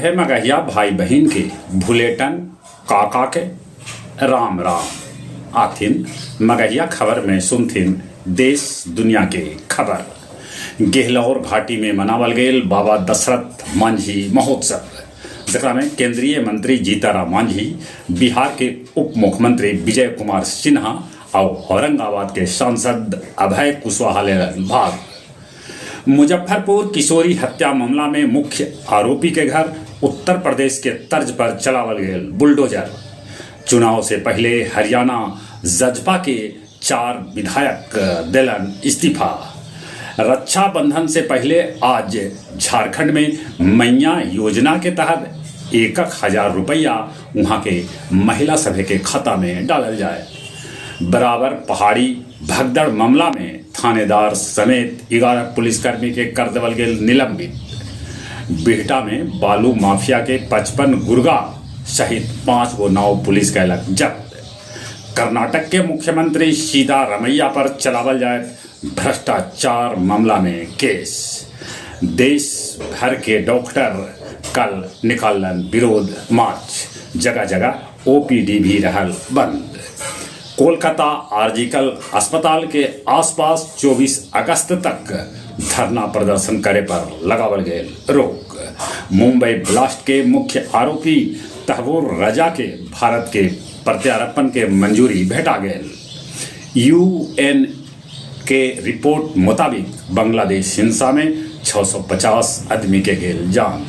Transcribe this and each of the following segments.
सभे मगहिया भाई बहन के भुलेटन काका के राम राम आथिन। मगहिया खबर में सुनथिन देश दुनिया के खबर। गेहलोर घाटी में मनावल गेल बाबा दशरथ मांझी महोत्सव, जकरा में केंद्रीय मंत्री जीताराम मांझी, बिहार के उप मुख्यमंत्री विजय कुमार सिन्हा और औरंगाबाद के सांसद अभय कुशवाहा ले भाग। मुजफ्फरपुर किशोरी हत्या मामला में मुख्य आरोपी के घर उत्तर प्रदेश के तर्ज पर चलावल गेल बुलडोजर। चुनाव से पहले हरियाणा जजपा के 4 विधायक दिलन इस्तीफा। रक्षाबंधन से पहले आज झारखंड में मैया योजना के तहत 1,000 रुपया वहां के महिला सभा के खाता में डालल जाए। बराबर पहाड़ी भगदड़ मामला में थानेदार समेत 11 पुलिसकर्मी के कर देवल गेल निलंबित। बिहटा में बालू माफिया के 55 गुर्गा सहित 5 गो नाव पुलिस कैलक जब्त। कर्नाटक के मुख्यमंत्री सिद्धारमैया पर चलावल जाए भ्रष्टाचार मामला में केस। देश भर के डॉक्टर कल निकालन विरोध मार्च, जगह जगह ओपीडी भी रहल बंद। कोलकाता आर्जिकल अस्पताल के आसपास 24 अगस्त तक धरना प्रदर्शन करे पर लगावल गेल रोक। मुंबई ब्लास्ट के मुख्य आरोपी तहवुर रजा के भारत के प्रत्यार्पण के मंजूरी भेटा गेल। यूएन के रिपोर्ट मुताबिक बांग्लादेश हिंसा में 650 आदमी के गेल जान।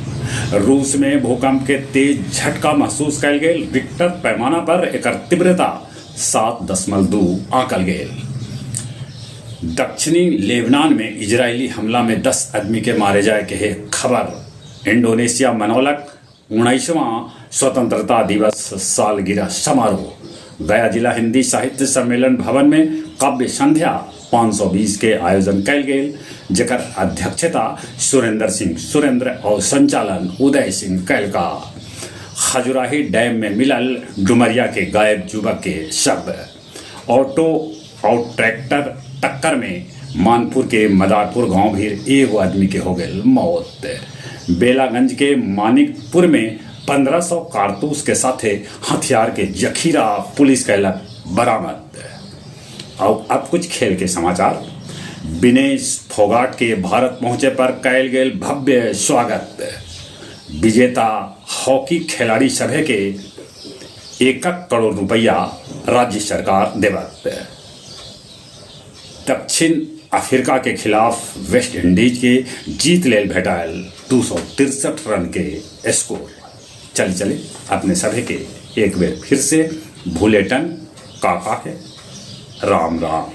रूस में भूकंप के तेज झटका महसूस कल गेल। रिक्टर पैमाना पर एकर तीव्रता 7.2 आंकल गेल। दक्षिणी लेबनान में इजरायली हमला में 10 आदमी के मारे जाए के खबर। इंडोनेशिया मनौलक 19वां स्वतंत्रता दिवस सालगिरह समारोह। गया जिला हिंदी साहित्य सम्मेलन भवन में काव्य संध्या 520 के आयोजन कल गेल, जकर अध्यक्षता सुरेंद्र सिंह सुरेंद्र और संचालन उदय सिंह कैलका। खजुराही डैम में मिलल डुमरिया के गायब युवक के शव। ऑटो और ट्रैक्टर टक्कर में मानपुर के मदारपुर गांव भी 1 आदमी के हो गए मौत। बेलागंज के मानिकपुर में 1500 कारतूस के साथे हथियार के जखीरा पुलिस कैलक बरामद। और अब कुछ खेल के समाचार। विनेश फोगाट के भारत पहुंचे पर कैल गेल भव्य स्वागत। विजेता हॉकी खिलाड़ी सभे के 1 करोड़ रुपया राज्य सरकार देवत। दक्षिण अफ्रीका के खिलाफ वेस्ट इंडीज के जीत लेल भेटायल 263 रन के स्कोर। चले अपने सभे के एक बेर फिर से भुलेटन काका के राम राम।